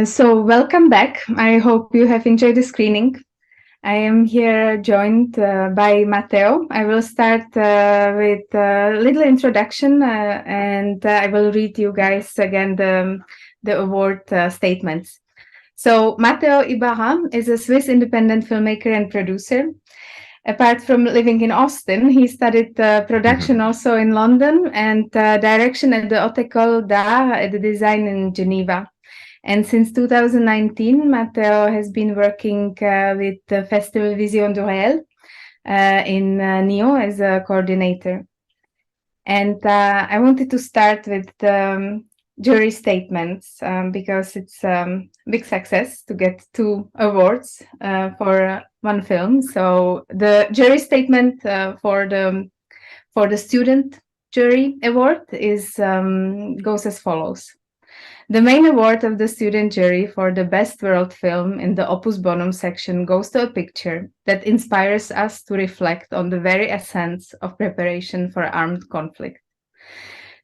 So welcome back. I hope you have enjoyed the screening. I am here joined by Matteo. I will start with a little introduction and I will read you guys again the award statements. So Matteo Ibarra is a Swiss independent filmmaker and producer. Apart from living in Austin, he studied production also in London and direction at the Haute École d'Art et de Design in Geneva. And since 2019, Matteo has been working with the Festival Vision du Réel in Nyon as a coordinator. And I wanted to start with the jury statements because it's a big success to get 2 awards for one film. So the jury statement for the student jury award is goes as follows. The main award of the student jury for the best world film in the Opus Bonum section goes to a picture that inspires us to reflect on the very essence of preparation for armed conflict.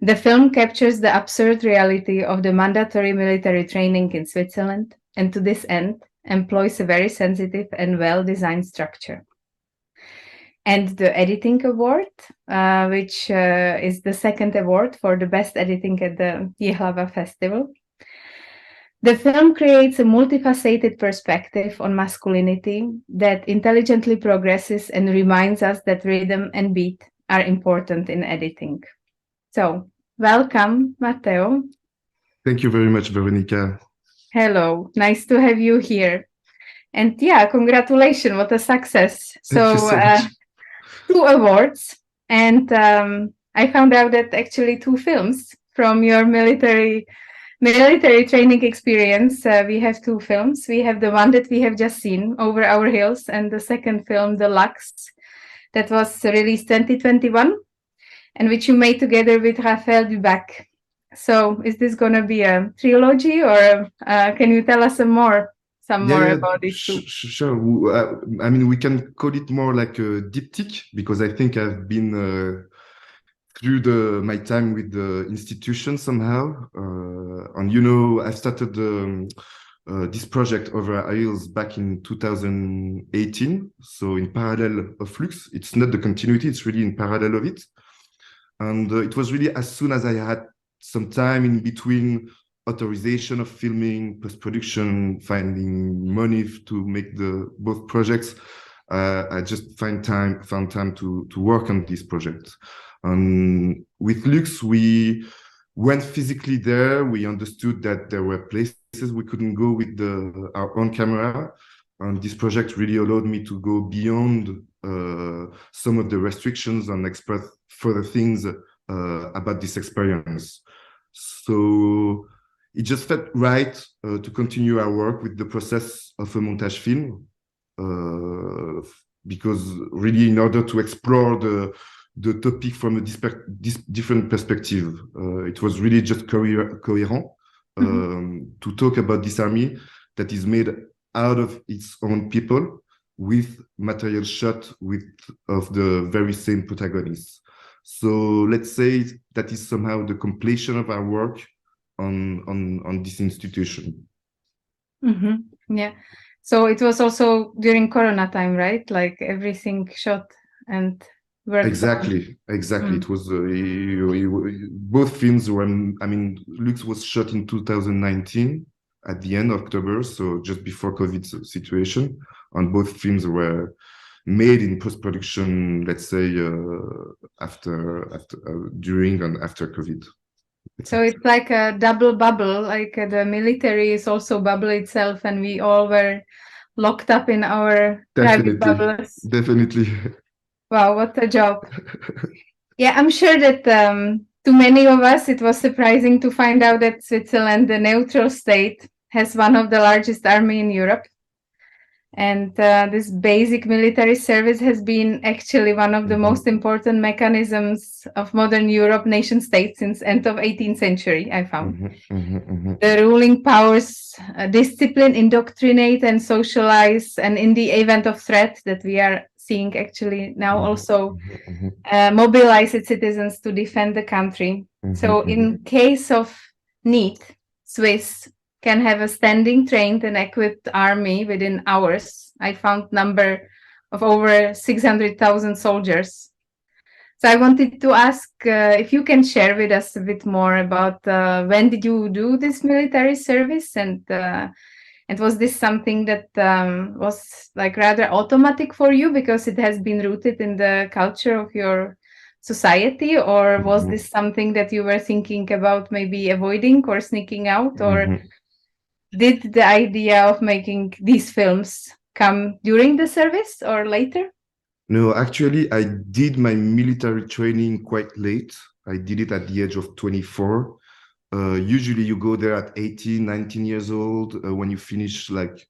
The film captures the absurd reality of the mandatory military training in Switzerland, and to this end, employs a very sensitive and well-designed structure. And the editing award, which is the second award for the best editing at the Ji.hlava festival. The film creates a multifaceted perspective on masculinity that intelligently progresses and reminds us that rhythm and beat are important in editing. So, welcome, Matteo. Thank you very much, Veronica. Hello, nice to have you here. And yeah, congratulations, what a success. Thank you so much. 2 awards, and I found out that actually 2 films from your military training experience. We have 2 films. We have the one that we have just seen, Over Our Hills, and the second film, The Lux, that was released 2021, and which you made together with Raphaël Dubac. So is this going to be a trilogy, or can you tell us some more about this too? Sure. I mean, we can call it more like a diptych, because I think I've been through my time with the institution somehow. And I started this project Over Our Hills back in 2018. So in parallel of Flux, it's not the continuity, it's really in parallel of it. And it was really as soon as I had some time in between authorization of filming, post-production, finding money to make both projects, I just found time to work on this project. And with Lux, we went physically there. We understood that there were places we couldn't go with our own camera, and this project really allowed me to go beyond some of the restrictions and express further things about this experience. So it just felt right to continue our work with the process of a montage film, because really in order to explore the topic from a different perspective, it was really just coherent to talk about this army that is made out of its own people with material shot of the very same protagonists. So let's say that is somehow the completion of our work on this institution. Yeah. So it was also during Corona time, right? Like everything shot and worked. Exactly. It was both films were. I mean, Lux was shot in 2019 at the end of October, so just before COVID situation, and both films were made in post-production, let's say, during and after COVID. So it's like a double bubble, like the military is also bubble itself, and we all were locked up in our private bubbles. Definitely. Wow, what a job. Yeah, I'm sure that to many of us, it was surprising to find out that Switzerland, the neutral state, has one of the largest army in Europe. And this basic military service has been actually one of the most important mechanisms of modern Europe nation states since end of 18th century, I found. The ruling powers discipline, indoctrinate, and socialize, and in the event of threat that we are seeing actually now also mobilize its citizens to defend the country. So in case of need, Swiss can have a standing, trained, and equipped army within hours. I found number of over 600,000 soldiers. So I wanted to ask if you can share with us a bit more about when did you do this military service, and was this something that was like rather automatic for you because it has been rooted in the culture of your society, or was this something that you were thinking about maybe avoiding or sneaking out, or did the idea of making these films come during the service or later? No, actually, I did my military training quite late. I did it at the age of 24. Usually you go there at 18, 19 years old when you finish like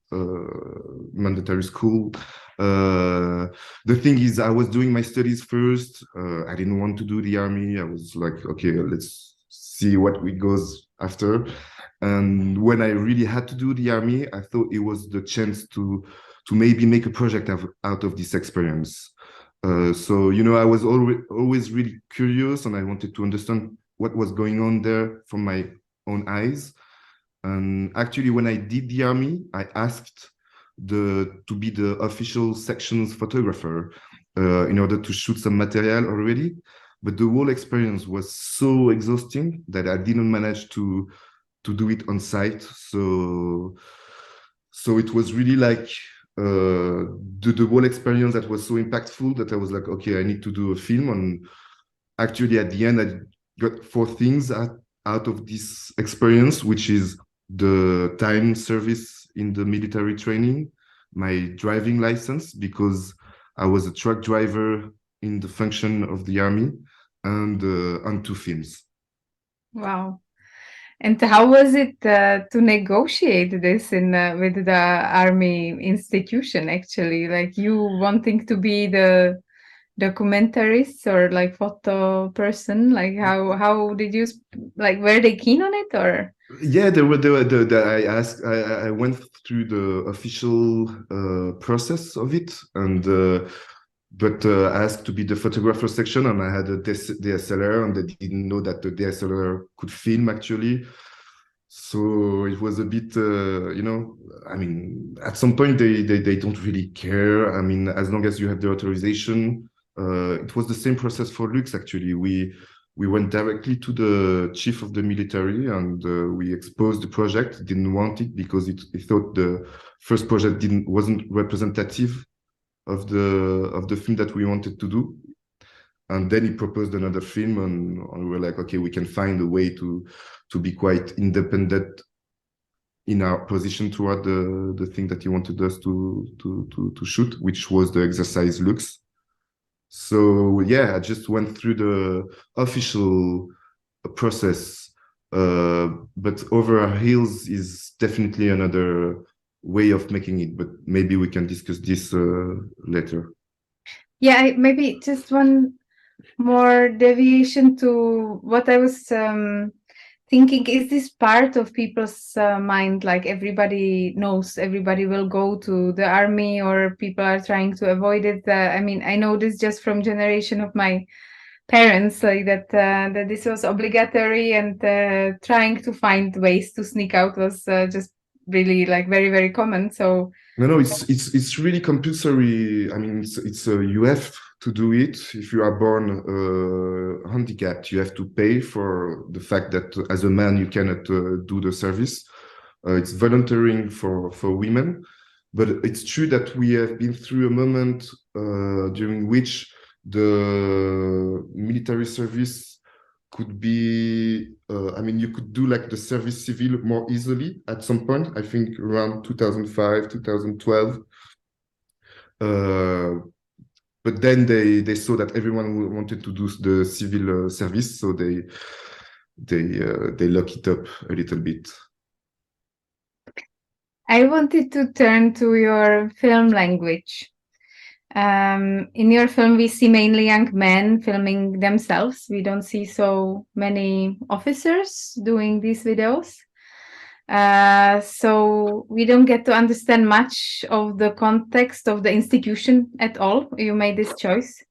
mandatory school. The thing is, I was doing my studies first. I didn't want to do the army. I was like, okay, let's see what it goes after. And when I really had to do the army, I thought it was the chance to maybe make a project out of this experience. So, you know, I was always really curious, and I wanted to understand what was going on there from my own eyes. And actually, when I did the army, I asked to be the official sections photographer in order to shoot some material already. But the whole experience was so exhausting that I didn't manage to do it on site. So it was really like the whole experience that was so impactful that I was like, okay, I need to do a film. And actually, at the end, I got 4 things out of this experience, which is the time service in the military training, my driving license, because I was a truck driver in the function of the army, and on 2 films. Wow. And how was it to negotiate this in with the army institution, actually? Like, you wanting to be the documentarist or like photo person? Like, how did you, like, were they keen on it, or? Yeah, I went through the official process of it, and but asked to be the photographer section, and I had a DSLR, and they didn't know that the DSLR could film actually. So it was a bit, you know, I mean, at some point they don't really care. I mean, as long as you have the authorization. It was the same process for Lux actually. We went directly to the chief of the military, and we exposed the project. He didn't want it because he thought the first project wasn't representative of the film that we wanted to do. And then he proposed another film, and we were like, okay, we can find a way to be quite independent in our position toward the thing that he wanted us to shoot, which was the exercise Lux. So yeah, I just went through the official process, but over our heels is definitely another way of making it, but maybe we can discuss this later. Yeah, maybe just one more deviation to what I was thinking. Is this part of people's mind, like everybody knows everybody will go to the army, or people are trying to avoid it? I mean, I know this just from generation of my parents, like that this was obligatory, and trying to find ways to sneak out was just really like very, very common. So no, it's really compulsory. I mean, it's you have to do it. If you are born handicapped, you have to pay for the fact that as a man you cannot do the service. It's volunteering for women, but it's true that we have been through a moment during which the military service could be, I mean, you could do like the service civil more easily at some point, I think around 2005, 2012. But then they saw that everyone wanted to do the civil service, so they lock it up a little bit. I wanted to turn to your film language. In your film, we see mainly young men filming themselves. We don't see so many officers doing these videos. So we don't get to understand much of the context of the institution at all. You made this choice.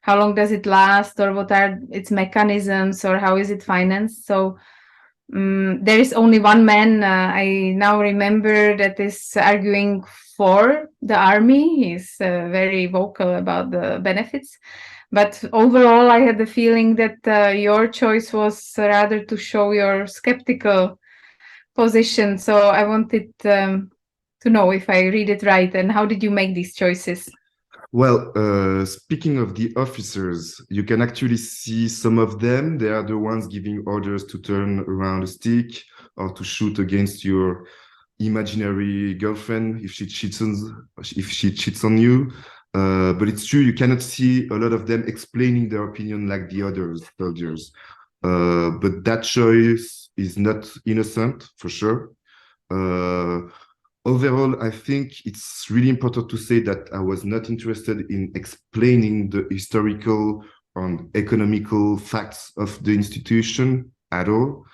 How long does it last, or what are its mechanisms, or how is it financed? So there is only one man, I now remember, that is arguing for the army. He's very vocal about the benefits. But overall, I had the feeling that your choice was rather to show your skeptical position. So I wanted to know if I read it right, and how did you make these choices? Well, speaking of the officers, you can actually see some of them. They are the ones giving orders to turn around a stick or to shoot against your imaginary girlfriend if she cheats on you. But it's true, you cannot see a lot of them explaining their opinion like the other soldiers. But that choice is not innocent, for sure. Overall, I think it's really important to say that I was not interested in explaining the historical and economical facts of the institution at all.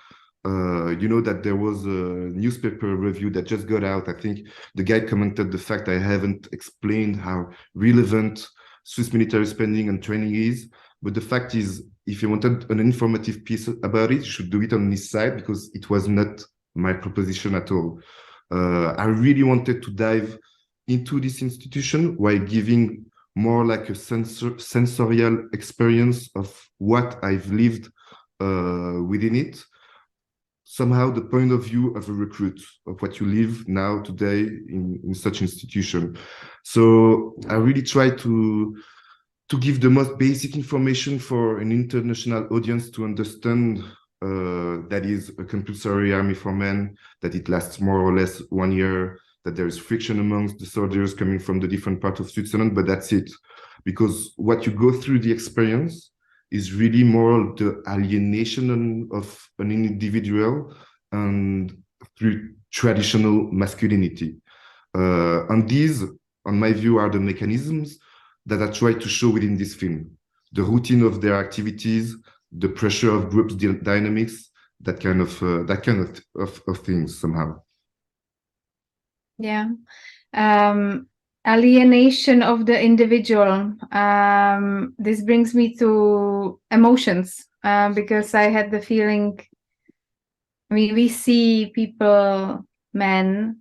You know that there was a newspaper review that just got out. I think the guy commented the fact I haven't explained how relevant Swiss military spending and training is. But the fact is, if you wanted an informative piece about it, you should do it on this side, because it was not my proposition at all. I really wanted to dive into this institution while giving more like a sensorial experience of what I've lived within it. Somehow the point of view of a recruit, of what you live now today in such institution. So I really try to give the most basic information for an international audience to understand that is a compulsory army for men, that it lasts more or less 1 year, that there is friction amongst the soldiers coming from the different parts of Switzerland, but that's it. Because what you go through the experience is really more the alienation of an individual and through traditional masculinity. And these, on my view, are the mechanisms that I try to show within this film. The routine of their activities, the pressure of groups dynamics, that kind of things somehow. Yeah. Alienation of the individual. This brings me to emotions, because I had the feeling, I mean, we see people, men,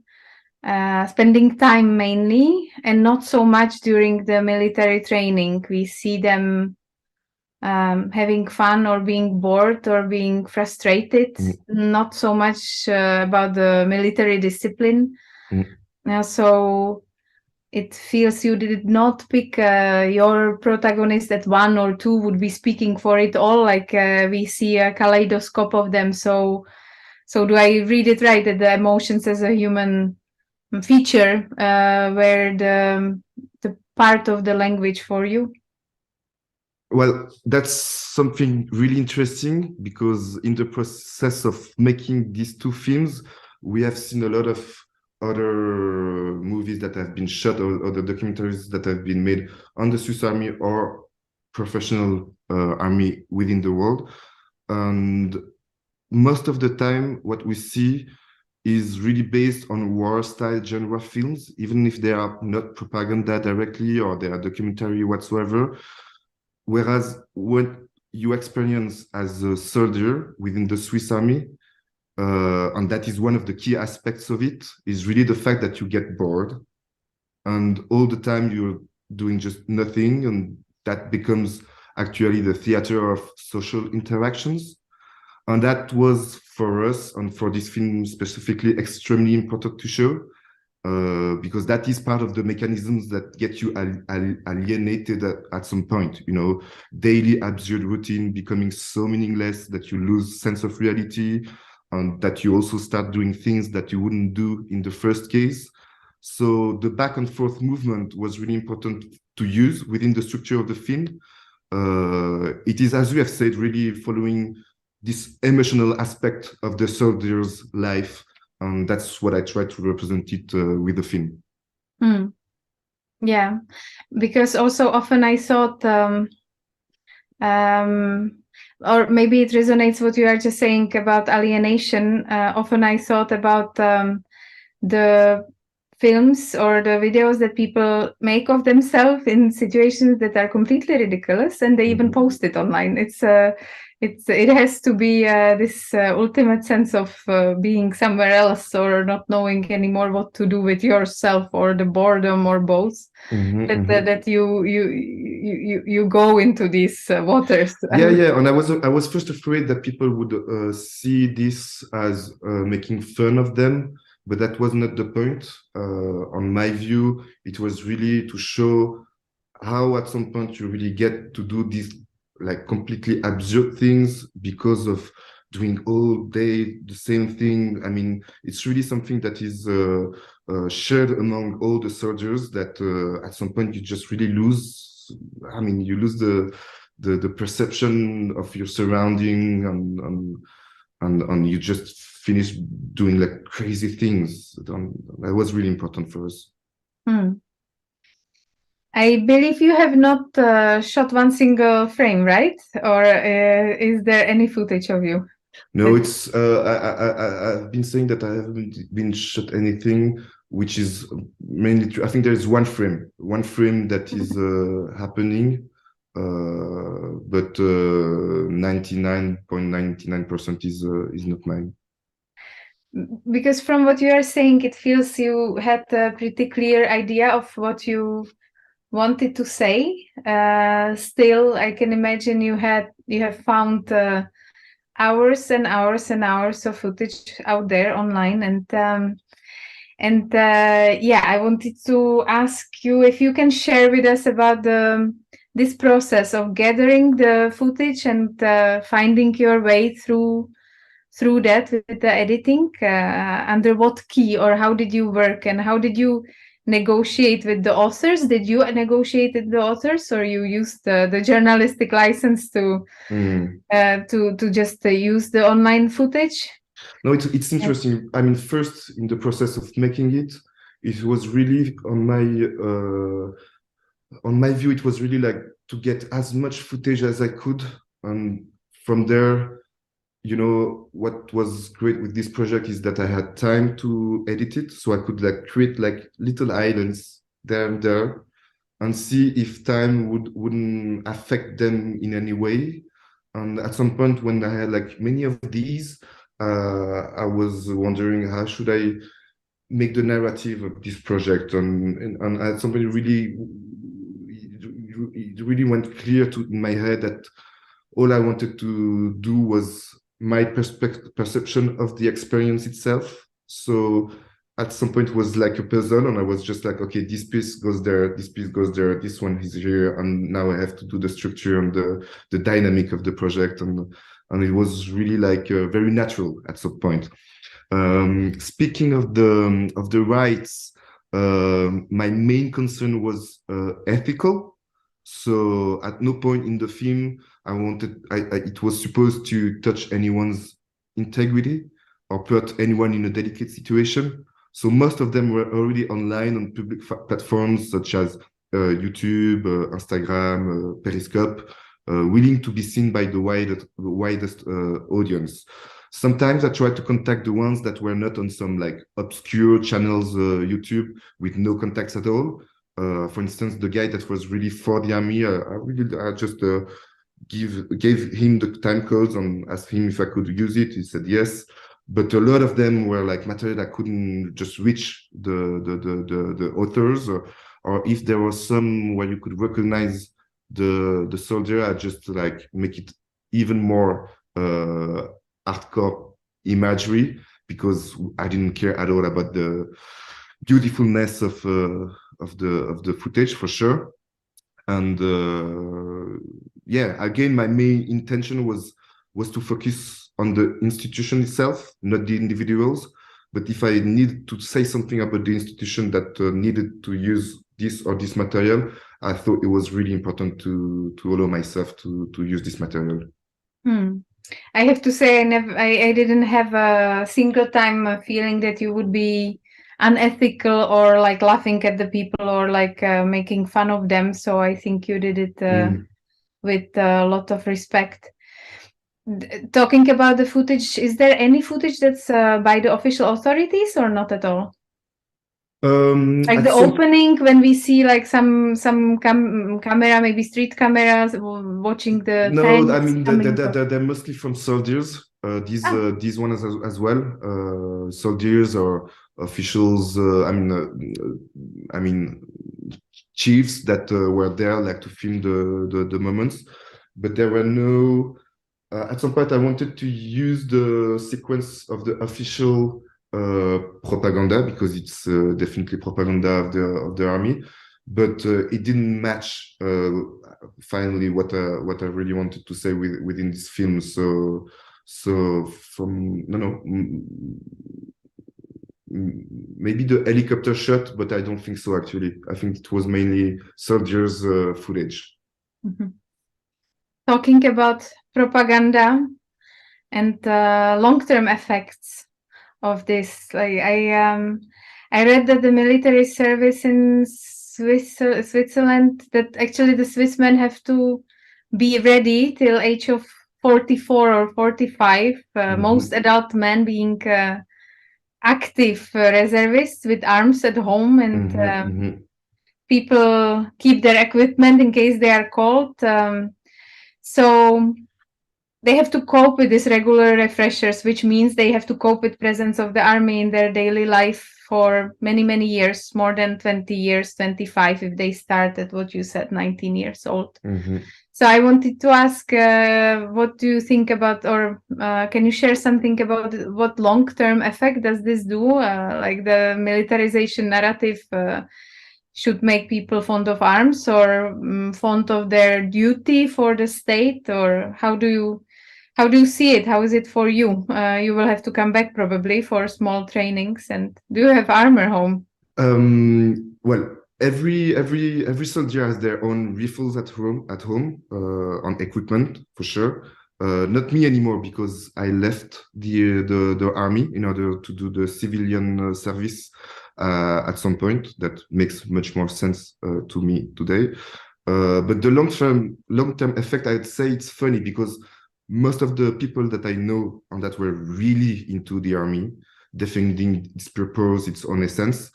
spending time mainly and not so much during the military training. We see them having fun or being bored or being frustrated, not so much about the military discipline. So it feels you did not pick your protagonist that one or two would be speaking for it all, like we see a kaleidoscope of them. So do I read it right, that the emotions as a human feature were the part of the language for you? Well, that's something really interesting, because in the process of making these two films, we have seen a lot of other movies that have been shot, or other documentaries that have been made on the Swiss Army or professional army within the world. And most of the time, what we see is really based on war-style genre films, even if they are not propaganda directly or they are documentary whatsoever. Whereas what you experience as a soldier within the Swiss Army, and that is one of the key aspects of it, is really the fact that you get bored and all the time you're doing just nothing, and that becomes actually the theater of social interactions. And that was for us, and for this film specifically, extremely important to show, because that is part of the mechanisms that get you alienated at some point. You know, daily absurd routine becoming so meaningless that you lose sense of reality, and that you also start doing things that you wouldn't do in the first case. So the back and forth movement was really important to use within the structure of the film. It is, as we have said, really following this emotional aspect of the soldier's life, and that's what I try to represent it with the film. Yeah, because also often I thought, or maybe it resonates what you are just saying about alienation. Often I thought about the films or the videos that people make of themselves in situations that are completely ridiculous, and they even post it online. It's it has to be this ultimate sense of being somewhere else or not knowing anymore what to do with yourself, or the boredom, or both. That you go into these waters. Yeah. And I was first afraid that people would see this as making fun of them, but that was not the point. On my view, it was really to show how at some point you really get to do these like completely absurd things because of doing all day the same thing. I mean, it's really something that is shared among all the soldiers, that at some point you just really lose. I mean, you lose the perception of your surrounding, and you just finish doing like crazy things. That was really important for us. I believe you have not shot one single frame, right? Or is there any footage of you? No, it's I've been saying that I haven't been shot anything, which is mainly true. I think there is one frame that is happening, but 99.99% is not mine. Because from what you are saying, it feels you had a pretty clear idea of what you wanted to say. Still, I can imagine you have found hours and hours and hours of footage out there online, and yeah, I wanted to ask you if you can share with us about this process of gathering the footage and finding your way through that with the editing. Under what key, or how did you work, and how did you negotiate with the authors? Did you negotiate with the authors, or you used the journalistic license to just use the online footage? No, it's interesting. I mean, first in the process of making it, it was really on my view, it was really like to get as much footage as I could, and from there, you know, what was great with this project is that I had time to edit it, so I could like create like little islands there and there, and see if time wouldn't affect them in any way. And at some point, when I had like many of these, I was wondering how should I make the narrative of this project, and at some point, it really went clear in my head that all I wanted to do was my perception of the experience itself. So at some point it was like a puzzle, and I was just like, okay, this piece goes there, this piece goes there, this one is here, and now I have to do the structure and the dynamic of the project, and it was really like very natural at some point. Speaking of the rights, my main concern was ethical. So at no point in the film it was supposed to touch anyone's integrity or put anyone in a delicate situation. So most of them were already online on public platforms such as YouTube, Instagram, Periscope, willing to be seen by the widest audience. Sometimes I tried to contact the ones that were not on some like obscure channels, YouTube, with no contacts at all. For instance, the guy that was really for the army, I just gave him the time codes and asked him if I could use it. He said yes, but a lot of them were like material I couldn't just reach the authors, or if there was some where you could recognize the soldier, I just like make it even more hardcore imagery, because I didn't care at all about the beautifulness of the footage, for sure. And yeah, again, my main intention was to focus on the institution itself, not the individuals. But if I needed to say something about the institution that needed to use this or this material, I thought it was really important to allow myself to use this material. I have to say, I didn't have a single time feeling that you would be unethical or like laughing at the people or like making fun of them. So I think you did it with a lot of respect. Talking about the footage, is there any footage that's by the official authorities or not at all? Like the opening, when we see like some camera, maybe street cameras watching the no, tanks I mean they're mostly from soldiers. These ones as well. Soldiers or officials. I mean chiefs that were there like to film the moments, but there were no. At some point, I wanted to use the sequence of the official propaganda because it's definitely propaganda of the army, but it didn't match finally what I really wanted to say within this film. So from maybe the helicopter shot, but I don't think so actually. I think it was mainly soldiers footage. Mm-hmm. Talking about propaganda and long-term effects of this, like I read that the military service in Switzerland, that actually the Swiss men have to be ready till age of 44 or 45. Most adult men being active reservists with arms at home, and people keep their equipment in case they are called. So they have to cope with these regular refreshers, which means they have to cope with presence of the army in their daily life for many, many years, more than 20 years, 25 if they start at what you said, 19 years old. So I wanted to ask, what do you think about, or can you share something about what long-term effect does this do? Like the militarization narrative should make people fond of arms or fond of their duty for the state, or how do you see it? How is it for you? You will have to come back probably for small trainings. And do you have armor home? Well, every soldier has their own rifles at home on equipment for sure. Not me anymore because I left the army in order to do the civilian service at some point. That makes much more sense to me today. But the long-term effect, I'd say it's funny because most of the people that I know and that were really into the army, defending its purpose, its own essence,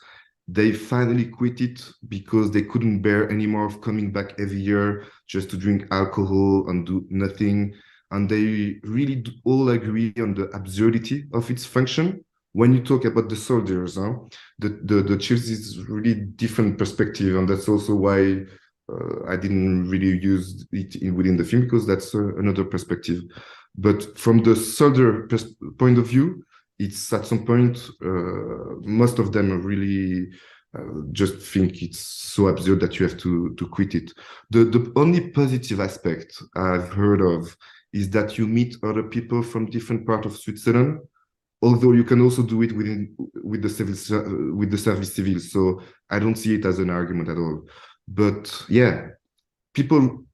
they finally quit it because they couldn't bear anymore of coming back every year just to drink alcohol and do nothing. And they really all agree on the absurdity of its function. When you talk about the soldiers, the chiefs is really different perspective, and that's also why I didn't really use it within the film, because that's another perspective. But from the soldier point of view, it's at some point, most of them really just think it's so absurd that you have to quit it. The only positive aspect I've heard of is that you meet other people from different parts of Switzerland, although you can also do it with the service civil. So I don't see it as an argument at all. But yeah, people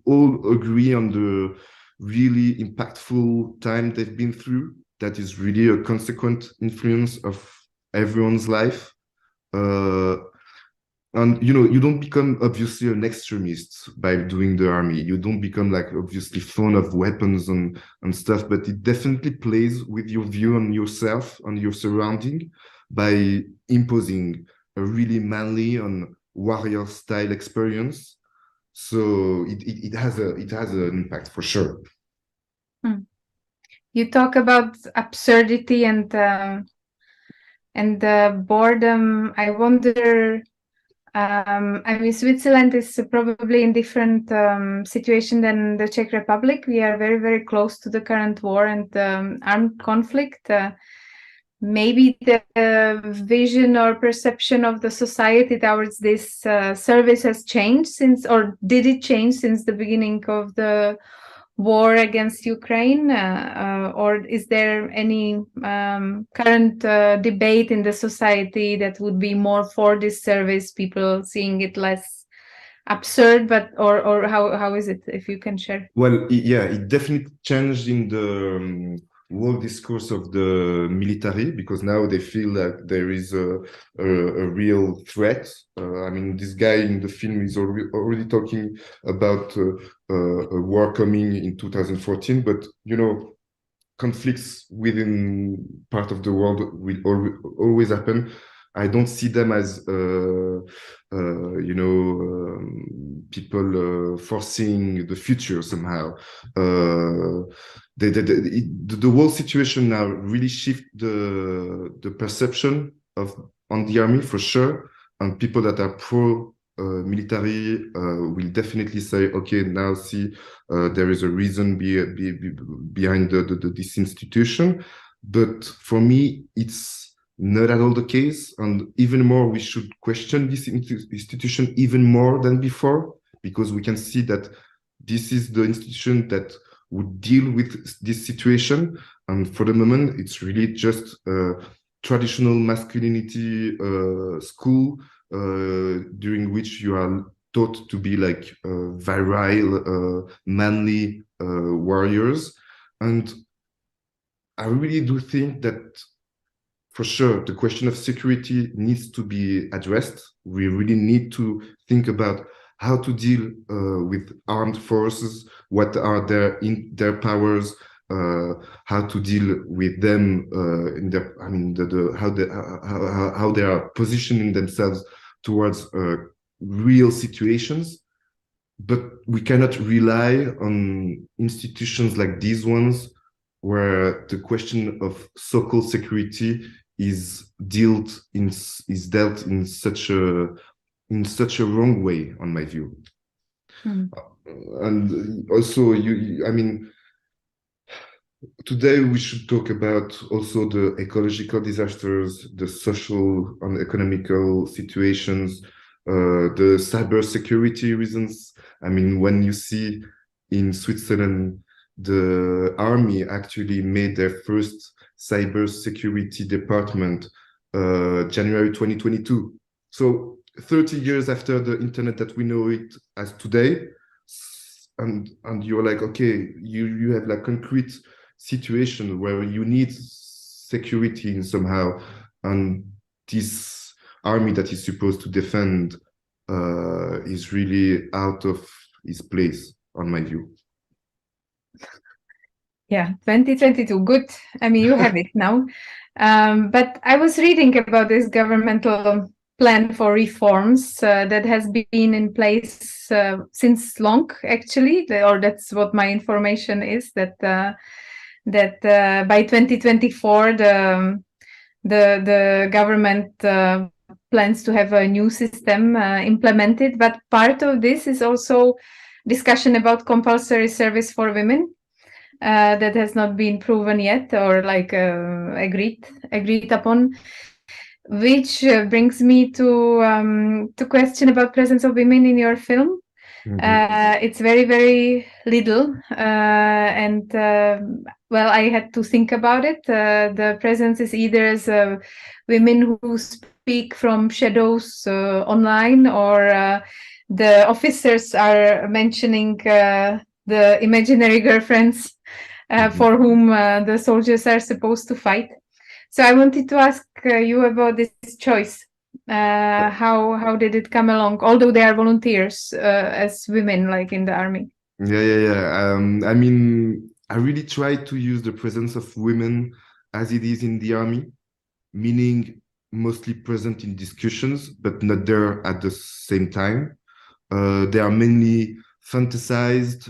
all agree on the really impactful time they've been through. That is really a consequent influence of everyone's life. And you don't become obviously an extremist by doing the army. You don't become like obviously fond of weapons and stuff, but it definitely plays with your view on yourself, on your surrounding, by imposing a really manly and warrior style experience. So it has an impact for sure. You talk about absurdity and boredom. I wonder. I mean, Switzerland is probably in different situation than the Czech Republic. We are very, very close to the current war and armed conflict. Maybe the vision or perception of the society towards this service has changed since, or did it change since the beginning of the war against Ukraine, or is there any current debate in the society that would be more for this service, people seeing it less absurd, but or how is it, if you can share? Well, it definitely changed in the whole discourse of the military, because now they feel that there is a real threat. I mean, this guy in the film is already talking about a war coming in 2014, but conflicts within part of the world will always happen. I don't see them as people forcing the future somehow. The whole situation now really shift the perception of on the army for sure, and people that are pro military will definitely say, okay, now see, there is a reason behind this institution. But for me, it's not at all the case, and even more, we should question this institution even more than before, because we can see that this is the institution that would deal with this situation, and for the moment, it's really just a traditional masculinity school during which you are taught to be like virile, manly warriors. And I really do think that for sure, the question of security needs to be addressed. We really need to think about how to deal with armed forces, what are their powers, how to deal with them in their, I mean, how they are positioning themselves towards real situations. But we cannot rely on institutions like these ones, where the question of so-called security is dealt in such a wrong way, on my view. And also, I mean, today we should talk about also the ecological disasters, the social and economical situations, the cybersecurity reasons. I mean, when you see in Switzerland, the army actually made their first cybersecurity department January 2022. So 30 years after the internet that we know it as today, and you're like, okay, you have like concrete situation where you need security in somehow, and this army that is supposed to defend is really out of its place, on my view. Yeah, 2022, good. I mean, you have it now. But I was reading about this governmental plan for reforms that has been in place since long, actually, or that's what my information is, that by 2024 the government plans to have a new system implemented. But part of this is also discussion about compulsory service for women. That has not been proven yet, or like agreed upon, which brings me to question about presence of women in your film. It's very, very little, and well, I had to think about it. The presence is either as women who speak from shadows online, or the officers are mentioning the imaginary girlfriends for whom the soldiers are supposed to fight. So I wanted to ask you about this choice. How did it come along? Although they are volunteers as women, like in the army. Yeah. I mean, I really try to use the presence of women as it is in the army, meaning mostly present in discussions, but not there at the same time. They are mainly fantasized,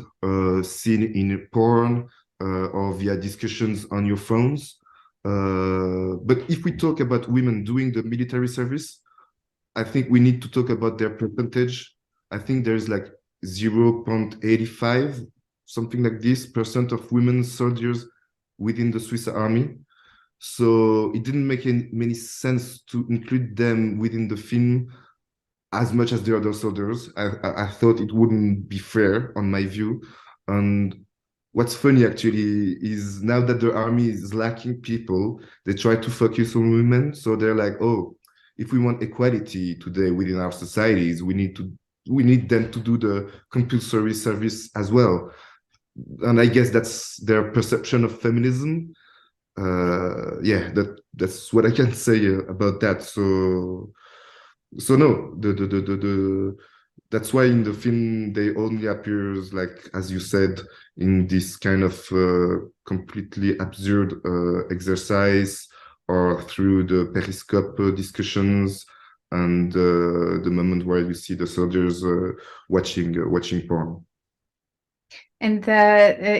seen in porn, or via discussions on your phones. But if we talk about women doing the military service, I think we need to talk about their percentage. I think there's like 0.85, something like this, percent of women soldiers within the Swiss army. So it didn't make many sense to include them within the film as much as the other soldiers. I thought it wouldn't be fair, on my view. And what's funny actually is now that the army is lacking people, they try to focus on women. So they're like, oh, if we want equality today within our societies, we need them to do the compulsory service as well. And I guess that's their perception of feminism. Yeah, that's what I can say about that. So no, that's why in the film they only appears, like as you said, in this kind of completely absurd exercise or through the Periscope discussions and the moment where you see the soldiers watching porn. And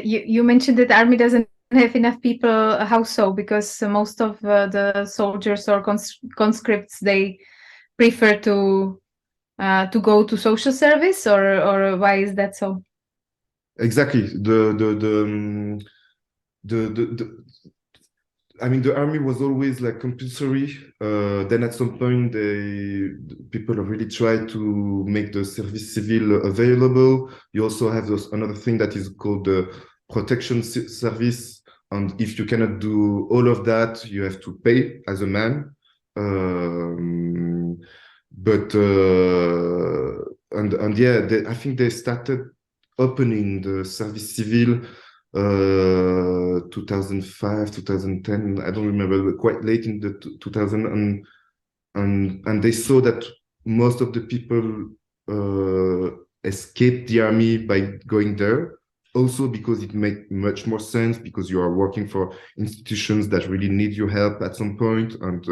you mentioned that the army doesn't have enough people. How so? Because most of the soldiers or conscripts, they prefer to go to social service, or why is that so? Exactly. The I mean, the army was always like compulsory. Then at some point, people really tried to make the service civil available. You also have another thing that is called the protection service. And if you cannot do all of that, you have to pay as a man. But and yeah, I think they started opening the service civil 2005, 2010. I don't remember, but quite late in the 2000, and they saw that most of the people escaped the army by going there. Also because it made much more sense, because you are working for institutions that really need your help at some point, and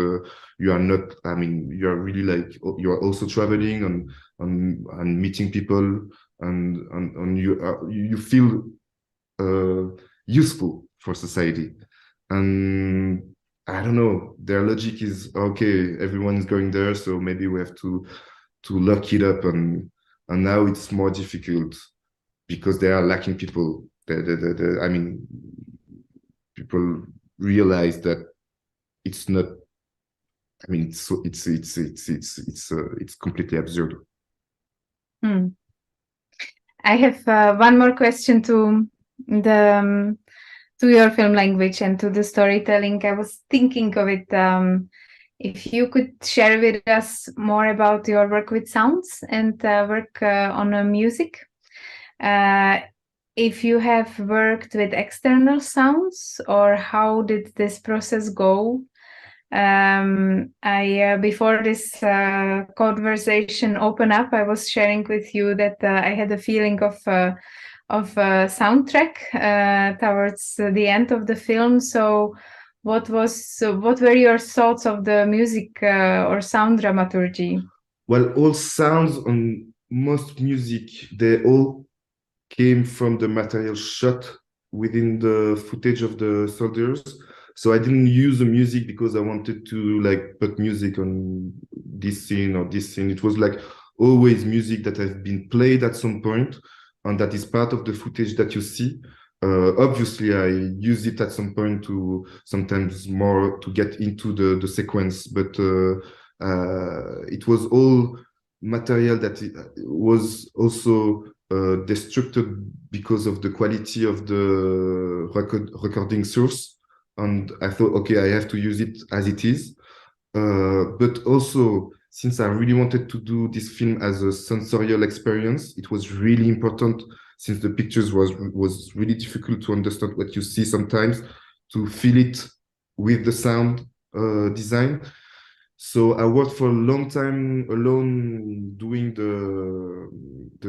you are not. I mean, you are really like you are also traveling and meeting people, and you feel useful for society. And I don't know, their logic is okay, everyone is going there, so maybe we have to lock it up, and now it's more difficult because they are lacking people. I mean, people realize that it's not. I mean, it's completely absurd. I have one more question to the to your film language and to the storytelling. I was thinking of it. If you could share with us more about your work with sounds and work on music. If you have worked with external sounds, or how did this process go? Before this conversation open up, I was sharing with you that I had a feeling of soundtrack towards the end of the film. So, what were your thoughts of the music or sound dramaturgy? Well, all sounds on most music, they all came from the material shot within the footage of the soldiers. So I didn't use the music because I wanted to like put music on this scene or this scene. It was like always music that has been played at some point, and that is part of the footage that you see. Obviously, I use it at some point to sometimes more to get into the sequence, but it was all material that was also destructed because of the quality of the recording source. And I thought, okay, I have to use it as it is. But also, since I really wanted to do this film as a sensorial experience, it was really important, since the pictures was really difficult to understand what you see sometimes, to feel it with the sound design. So I worked for a long time alone doing the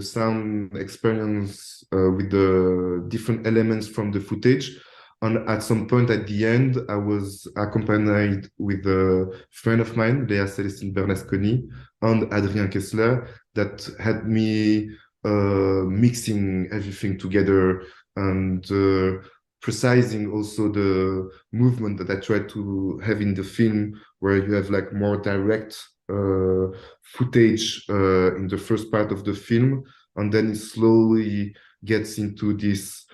sound experience with the different elements from the footage. And at some point at the end, I was accompanied with a friend of mine, Léa Célestine Bernasconi, and Adrien Kessler, that had me mixing everything together and precising also the movement that I tried to have in the film, where you have like more direct footage in the first part of the film, and then it slowly gets into this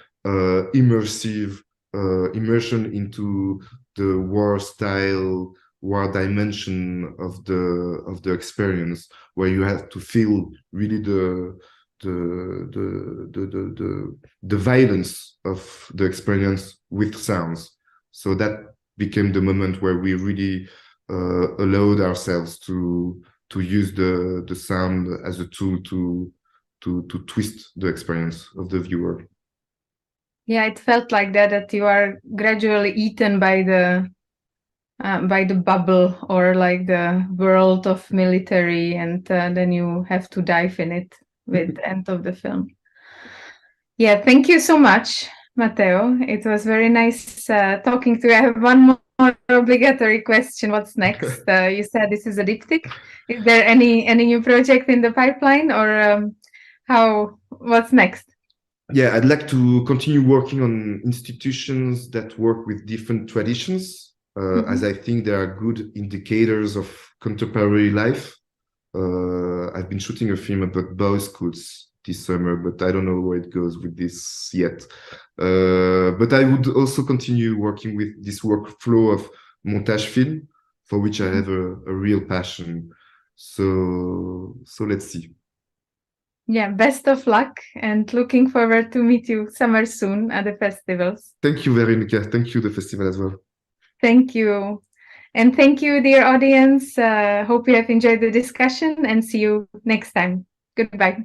immersion into the war style, war dimension of the experience, where you have to feel really the violence of the experience with sounds. So that became the moment where we really allowed ourselves to use the sound as a tool to twist the experience of the viewer. Yeah, it felt like that you are gradually eaten by the bubble, or like the world of military, and then you have to dive in it with the end of the film. Yeah, thank you so much, Matteo. It was very nice talking to you. I have one more obligatory question, what's next? You said this is a diptych. Is there any new project in the pipeline, or what's next? Yeah, I'd like to continue working on institutions that work with different traditions, as I think they are good indicators of contemporary life. I've been shooting a film about boys' schools this summer, but I don't know where it goes with this yet. But I would also continue working with this workflow of montage film, for which I have a real passion. So let's see. Yeah, best of luck, and looking forward to meet you somewhere soon at the festivals. Thank you, Veronica. Thank you, the festival as well. Thank you. And thank you, dear audience. Hope you have enjoyed the discussion, and see you next time. Goodbye.